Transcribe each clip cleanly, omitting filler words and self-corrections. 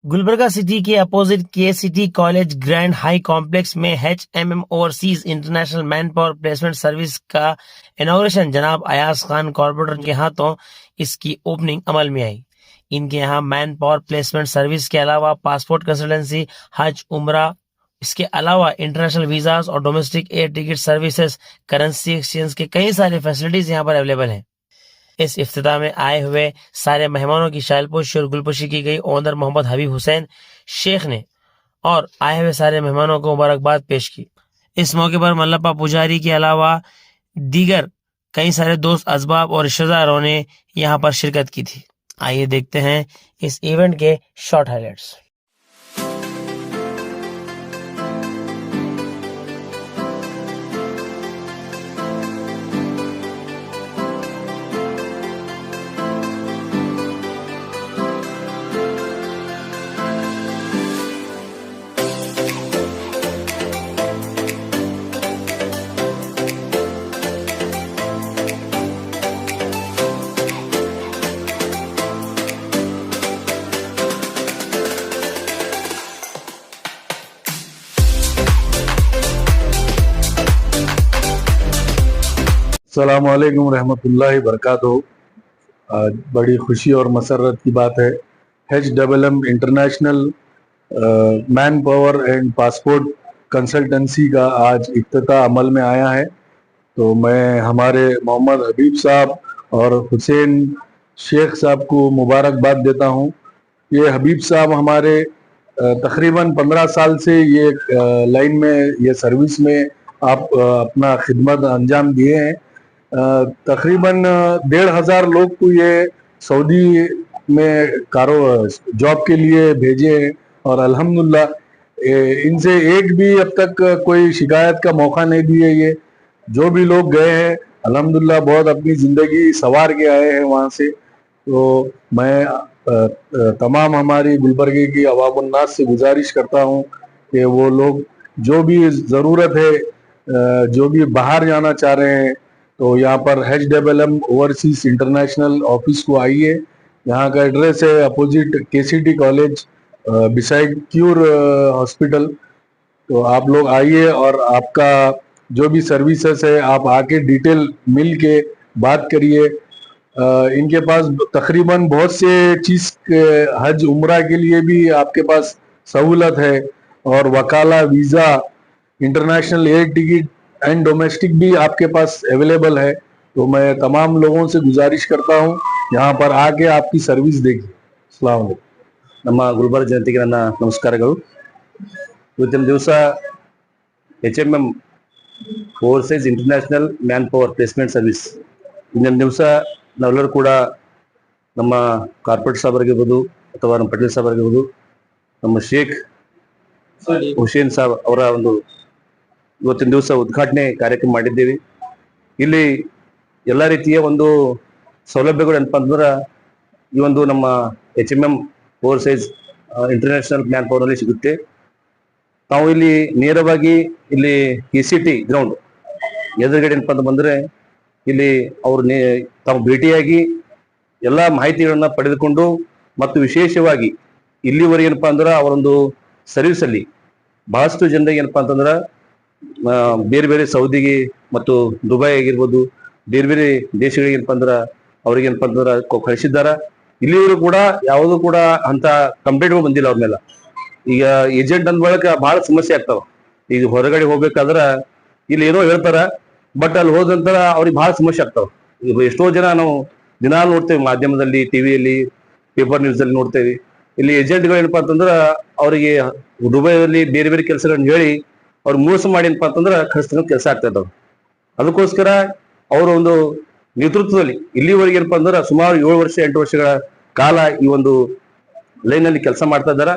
Gulbarga city के opposite KCT college grand high complex में HMM overseas international man power placement service का inauguration जनाब Ayaz Khan corporator के हाथों इसकी ओपनिंग अमल में आई। इनके यहाँ मैन पावर प्लेसमेंट सर्विस के अलावा पासपोर्ट कंसल्टेंसी, हज, उम्रा, इसके अलावा इंटरनेशनल वीजाज और domestic air ticket services, currency exchange के कई सारे फैसिलिटीज यहाँ पर अवेलेबल हैं। इस इफ्तिताह में आए हुए सारे मेहमानों की शायलपोशी और गुलपोशी की गई। ओनर मोहम्मद हबीब हुसैन शेख ने और आए हुए सारे मेहमानों को मुबारकबाद पेश की। इस मौके पर मल्लप्पा पुजारी के अलावा दीगर कई सारे दोस्त, अजबाब और रिश्तेदारों ने यहाँ पर शिरकत की थी। आइए देखते हैं इस इवेंट के शॉर्ट हाइलाइट्स। अस्सलामु अलैकुम रहमतुल्लाहि बरकातहू। आज बड़ी खुशी और मसरत की बात है, HMM international man power and passport consultancy का आज इफ्तिताह अमल में आया है। तो मैं हमारे मोहम्मद हबीब साहब और हुसैन शेख साहब को मुबारकबाद देता हूँ। ये हबीब साहब हमारे तकरीबन 15 साल से ये लाइन में, ये सर्विस में आप अपना खिदमत अंजाम दिए हैं। तकरीबन 1,500 लोग को ये सऊदी में जॉब के लिए भेजे हैं और अल्हम्दुलिल्लाह इनसे एक भी अब तक कोई शिकायत का मौका नहीं दिए। ये जो भी लोग गए हैं अल्हम्दुलिल्लाह बहुत अपनी ज़िंदगी संवार के आए हैं वहाँ से। तो मैं तमाम हमारी गुलबर्गे की अवामुन्नास से गुजारिश करता हूँ कि वो लोग जो भी ज़रूरत है, जो भी बाहर जाना चाह रहे हैं, तो यहाँ पर HMM ओवरसीज इंटरनेशनल ऑफिस को आइए। यहाँ का एड्रेस है opposite KCT college beside cure hospital. तो आप लोग आइए और आपका जो भी सर्विसेज है आप आके डिटेल मिल के बात करिए। इनके पास तकरीबन बहुत से चीज़ हज उम्रा के लिए भी आपके पास सहूलत है और वकाला, visa, international air ticket and domestic भी आपके पास अवेलेबल है। तो मैं तमाम लोगों से गुजारिश करता हूँ यहाँ पर आके आपकी सर्विस देखिए। अस्सलाम वालेकुम। ನಮ್ಮ ಗುಲ್ಬರ್ಗ ಜನತೆಗೆ ನನ್ನ ನಮಸ್ಕಾರಗಳು। ಇವತ್ತಿನ ದಿವಸ HMM overseas international man power placement service ಇಂದಿನ ದಿವಸ ನಾವೆಲ್ಲರೂ ಕೂಡ ನಮ್ಮ ಕಾರ್ಪೊರೇಟ್ ಸಾಹೇಬರಿಗಿರ್ಬೋದು ಅಥವಾ ನಮ್ಮ ಪಟೇಲ್ ಸಾಹೇಬರಿಗಿರ್ಬೋದು, ನಮ್ಮ ಶೇಖ್ ಹುಸೇನ್ ಸಾಹೇಬ್ ಅವರ ಒಂದು ಇವತ್ತಿನ ದಿವಸ ಉದ್ಘಾಟನೆ ಕಾರ್ಯಕ್ರಮ ಮಾಡಿದ್ದೇವೆ। ಇಲ್ಲಿ ಎಲ್ಲ ರೀತಿಯ ಒಂದು ಸೌಲಭ್ಯಗಳು ಏನಪ್ಪ ಅಂತಂದ್ರೆ ಈ ಒಂದು ನಮ್ಮ HMM overseas international man power ಅಲ್ಲಿ ಸಿಗುತ್ತೆ। ನಾವು ಇಲ್ಲಿ ನೇರವಾಗಿ ಇಲ್ಲಿ KCT ಗ್ರೌಂಡ್ ಎದುರುಗಡೆ ಏನಪ್ಪ ಅಂತ ಬಂದ್ರೆ ಇಲ್ಲಿ ಅವ್ರು ತಾವು ಭೇಟಿಯಾಗಿ ಎಲ್ಲ ಮಾಹಿತಿಗಳನ್ನ ಪಡೆದುಕೊಂಡು ಮತ್ತು ವಿಶೇಷವಾಗಿ ಇಲ್ಲಿವರೆಗೆ ಏನಪ್ಪಾ ಅಂದ್ರೆ ಅವರೊಂದು ಸರ್ವಿಸ್ ಅಲ್ಲಿ ಬಹಳಷ್ಟು ಜನರಿಗೆ ಏನಪ್ಪಾ ಅಂತಂದ್ರೆ ಬೇರೆ ಬೇರೆ ಸೌದಿಗೆ ಮತ್ತು ದುಬೈ ಆಗಿರ್ಬೋದು, ಬೇರೆ ಬೇರೆ ದೇಶಗಳಿಗೆ ಏನಪ್ಪಾ ಅಂದ್ರ ಅವ್ರಿಗೆ ಏನಪ್ಪಾ ಅಂತಂದ್ರ ಕಳಿಸಿದ್ದಾರ। ಇಲ್ಲಿವರು ಕೂಡ ಯಾವುದು ಕೂಡ ಅಂತ ಕಂಪ್ಲೇಂಟ್ಗಳು ಬಂದಿಲ್ಲ ಅವ್ರ ಮೇಲೆ। ಈಗ ಏಜೆಂಟ್ ಅಂದ ಬಳಕ ಬಹಳ ಸಮಸ್ಯೆ ಆಗ್ತಾವ। ಈಗ ಹೊರಗಡೆ ಹೋಗ್ಬೇಕಾದ್ರ ಇಲ್ಲಿ ಏನೋ ಹೇಳ್ತಾರ, ಬಟ್ ಅಲ್ಲಿ ಹೋದ ನಂತರ ಅವ್ರಿಗೆ ಬಹಳ ಸಮಸ್ಯೆ ಆಗ್ತಾವ। ಈಗ ಎಷ್ಟೋ ಜನ ನಾವು ದಿನಾ ನೋಡ್ತೇವೆ, ಮಾಧ್ಯಮದಲ್ಲಿ, ಟಿವಿಯಲ್ಲಿ, ಪೇಪರ್ ನ್ಯೂಸ್ ಅಲ್ಲಿ ನೋಡ್ತೇವೆ। ಇಲ್ಲಿ ಏಜೆಂಟ್ಗಳು ಏನಪ್ಪಾ ಅಂತಂದ್ರ ಅವರಿಗೆ ದುಬೈದಲ್ಲಿ ಬೇರೆ ಬೇರೆ ಕೆಲಸಗಳನ್ನ ಹೇಳಿ ಅವ್ರು ಮೋಸ ಮಾಡಿ ಏನಪ್ಪಾ ಅಂತಂದ್ರ ಖರ್ಚು ಕೆಲಸ ಆಗ್ತಾ ಇದ್ದಾವೆ। ಅದಕ್ಕೋಸ್ಕರ ಅವರ ಒಂದು ನೇತೃತ್ವದಲ್ಲಿ ಇಲ್ಲಿವರೆಗೆ ಏನಪ್ಪಾ ಅಂದ್ರೆ ಸುಮಾರು 7 ವರ್ಷ 8 ವರ್ಷಗಳ ಕಾಲ ಈ ಒಂದು ಲೈನ್ ಅಲ್ಲಿ ಕೆಲಸ ಮಾಡ್ತಾ ಇದ್ದಾರ।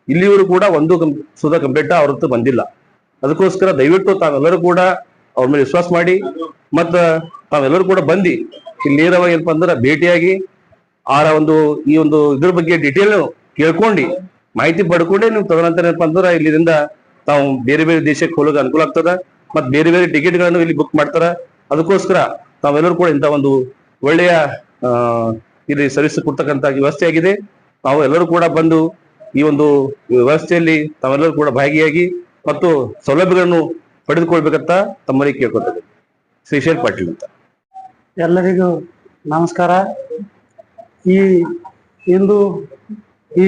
ಇಲ್ಲಿವರು ಕೂಡ ಒಂದು ಸುಧಾ ಕಂಪ್ಲೇಂಟ್ ಅವ್ರ ಹತ್ರ ಬಂದಿಲ್ಲ। ಅದಕ್ಕೋಸ್ಕರ ದಯವಿಟ್ಟು ತಾವೆಲ್ಲರೂ ಕೂಡ ಅವ್ರ ಮೇಲೆ ವಿಶ್ವಾಸ ಮಾಡಿ ಮತ್ತ ತಾವೆಲ್ಲರೂ ಕೂಡ ಬಂದು ಇಲ್ಲಿ ನೇರವಾಗಿ ಏನಪ್ಪಾ ಅಂದ್ರೆ ಭೇಟಿಯಾಗಿ ಒಂದು ಈ ಒಂದು ಇದ್ರ ಬಗ್ಗೆ ಡಿಟೇಲ್ ಕೇಳ್ಕೊಂಡು ಮಾಹಿತಿ ಪಡ್ಕೊಂಡೆ ನೀವು ತದನಂತರ ಏನಪ್ಪಾ ಅಂದ್ರೆ ಇಲ್ಲಿಂದ ತಾವು ಬೇರೆ ಬೇರೆ ದೇಶಕ್ಕೆ ಹೋಗೋಕೆ ಅನುಕೂಲ ಆಗ್ತದ ಮತ್ತು ಬೇರೆ ಬೇರೆ ಟಿಕೆಟ್ಗಳನ್ನು ಇಲ್ಲಿ ಬುಕ್ ಮಾಡ್ತಾರ। ಅದಕ್ಕೋಸ್ಕರ ತಾವೆಲ್ಲರೂ ಕೂಡ ಇಂಥ ಒಂದು ಒಳ್ಳೆಯ ಇಲ್ಲಿ ಸರ್ವಿಸ್ ಕೊಡ್ತಕ್ಕಂಥ ವ್ಯವಸ್ಥೆ ಆಗಿದೆ। ನಾವು ಎಲ್ಲರೂ ಕೂಡ ಬಂದು ಈ ಒಂದು ವ್ಯವಸ್ಥೆಯಲ್ಲಿ ತಾವೆಲ್ಲರೂ ಕೂಡ ಭಾಗಿಯಾಗಿ ಮತ್ತು ಸೌಲಭ್ಯಗಳನ್ನು ಪಡೆದುಕೊಳ್ಬೇಕಂತ ತಮ್ಮಲ್ಲಿ ಕೇಳ್ಕೊತೇವೆ. ಶ್ರೀಶೈಲ್ ಪಾಟೀಲ್ ಅಂತ. ಎಲ್ಲರಿಗೂ ನಮಸ್ಕಾರ. ಈ ಇಂದು ಈ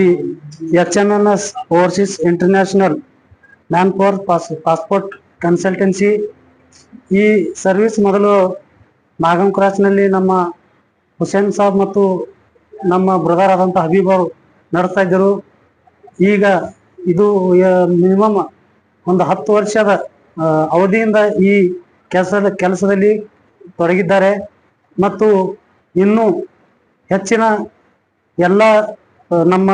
HMMS overseas international man power passport consultancy ಈ ಸರ್ವಿಸ್ ಮೊದಲು ನಾಗಂ ಕ್ರಾಸ್ನಲ್ಲಿ ನಮ್ಮ ಹುಸೇನ್ ಸಾಬ್ ಮತ್ತು ನಮ್ಮ ಬ್ರದರ್ ಆದಂಥ ಹಬೀಬ್ ಅವರು ನಡೆಸ್ತಾ ಇದ್ದರು. ಈಗ ಇದು ಮಿನಿಮಮ್ ಒಂದು 10 ವರ್ಷದ ಅವಧಿಯಿಂದ ಈ ಕೆಲಸದಲ್ಲಿ ತೊಡಗಿದ್ದಾರೆ ಮತ್ತು ಇನ್ನೂ ಹೆಚ್ಚಿನ ಎಲ್ಲ ನಮ್ಮ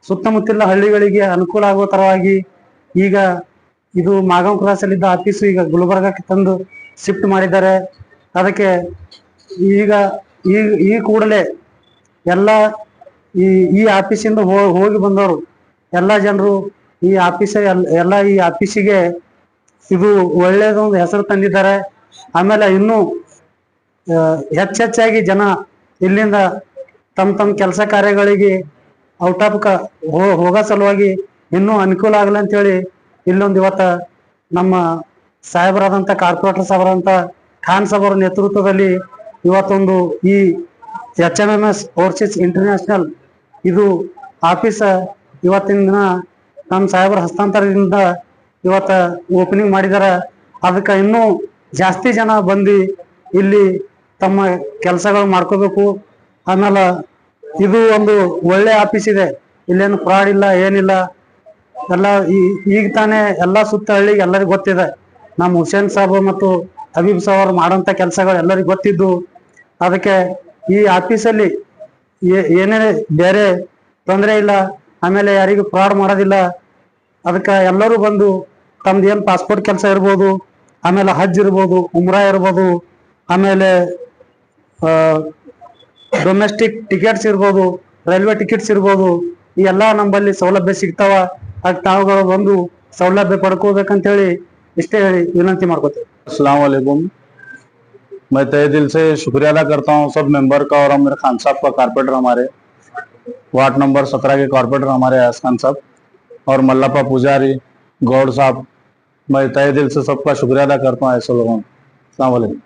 ಸುತ್ತಮುತ್ತಲ ಹಳ್ಳಿಗಳಿಗೆ ಅನುಕೂಲ ಆಗುವ ತರವಾಗಿ ಈಗ ಇದು ಮಾಗಂ ಕ್ರಾಸಲ್ಲಿದ್ದ ಆಫೀಸು ಈಗ ಗುಲ್ಬರ್ಗಕ್ಕೆ ತಂದು ಶಿಫ್ಟ್ ಮಾಡಿದ್ದಾರೆ. ಅದಕ್ಕೆ ಈಗ ಈ ಕೂಡಲೇ ಎಲ್ಲ ಈ ಆಫೀಸಿಂದ ಹೋಗಿ ಬಂದವರು ಎಲ್ಲ ಜನರು ಈ ಆಫೀಸಿಗೆ ಇದು ಒಳ್ಳೆಯದೊಂದು ಹೆಸರು ತಂದಿದ್ದಾರೆ. ಆಮೇಲೆ ಇನ್ನೂ ಹೆಚ್ಚಾಗಿ ಜನ ಇಲ್ಲಿಂದ ತಮ್ಮ ಕೆಲಸ ಕಾರ್ಯಗಳಿಗೆ ಔಟ್ ಆಫ್ ಹೋಗೋ ಸಲುವಾಗಿ ಇನ್ನೂ ಅನುಕೂಲ ಆಗಲಿ ಅಂತೇಳಿ ಇಲ್ಲೊಂದು ಇವತ್ತು ನಮ್ಮ ಸಾಹೇಬರಾದಂಥ ಕಾರ್ಪೊರೇಟರ್ ಸಾಹೇಬರಾದಂಥ ಖಾನ್ ಸಾಹೇಬರ ನೇತೃತ್ವದಲ್ಲಿ ಇವತ್ತೊಂದು ಈ HMMS ಓವರ್ಸೀಸ್ ಇಂಟರ್ನ್ಯಾಷನಲ್ ಇದು ಆಫೀಸ್ ಇವತ್ತಿನ ದಿನ ನಮ್ಮ ಸಾಹೇಬರ ಹಸ್ತಾಂತರದಿಂದ ಇವತ್ತು ಓಪನಿಂಗ್ ಮಾಡಿದ್ದಾರೆ. ಅದಕ್ಕೆ ಇನ್ನೂ ಜಾಸ್ತಿ ಜನ ಬಂದು ಇಲ್ಲಿ ತಮ್ಮ ಕೆಲಸಗಳು ಮಾಡ್ಕೋಬೇಕು. ಆಮೇಲೆ ಇದು ಒಂದು ಒಳ್ಳೆ ಆಫೀಸ್ ಇದೆ, ಇಲ್ಲೇನು ಫ್ರಾಡ್ ಇಲ್ಲ, ಏನಿಲ್ಲ. ಎಲ್ಲ ಈಗ ತಾನೇ ಎಲ್ಲ ಸುತ್ತ ಹಳ್ಳಿಗೆ ಎಲ್ಲರಿಗೂ ಗೊತ್ತಿದೆ. ನಮ್ಮ ಹುಸೇನ್ ಸಾಬ್ ಮತ್ತು ಹಬೀಬ್ ಸಾಬ್ ಅವ್ರು ಮಾಡೋಂಥ ಕೆಲಸಗಳು ಎಲ್ಲರಿಗೂ ಗೊತ್ತಿದ್ದು. ಅದಕ್ಕೆ ಈ ಆಫೀಸಲ್ಲಿ ಏನೇ ಬೇರೆ ತೊಂದರೆ ಇಲ್ಲ, ಆಮೇಲೆ ಯಾರಿಗೂ ಫ್ರಾಡ್ ಮಾಡೋದಿಲ್ಲ. ಅದಕ್ಕೆ ಎಲ್ಲರೂ ಬಂದು ತಮ್ದು ಏನು ಪಾಸ್ಪೋರ್ಟ್ ಕೆಲಸ ಇರ್ಬೋದು, ಆಮೇಲೆ ಹಜ್ ಇರ್ಬೋದು, ಉಮ್ರಾ ಇರ್ಬೋದು, ಆಮೇಲೆ ಡೊಮೆಸ್ಟಿಕ್ ಟಿಕೆಟ್ಸ್ ಇರ್ಬೋದು, ರೈಲ್ವೆ ಟಿಕೆಟ್ಸ್ ಇರ್ಬೋದು, ಈ ಎಲ್ಲ ನಮ್ಮಲ್ಲಿ ಸೌಲಭ್ಯ ಸಿಗ್ತಾವ. ಅದಕ್ಕೆ ತಾವುಗಳು ಬಂದು ಸೌಲಭ್ಯ ಪಡ್ಕೋಬೇಕಂತೇಳಿ ಇಷ್ಟೇ ಹೇಳಿ ವಿನಂತಿ ಮಾಡ್ಕೋತೇವೆ. अस्सलाम वालेकुम। मैं तहे दिल से शुक्रिया अदा करता हूँ सब मेंबर का और मेरे खान साहब का, कारपोरेटर हमारे वार्ड नंबर 17 के कारपोरेटर हमारे अयाज खान साहब और मल्लापा पुजारी, गौड़ साहब। मैं तहे दिल से सबका शुक्रिया अदा करता हूँ ऐसे लोगों को। अस्सलाम वालेकुम।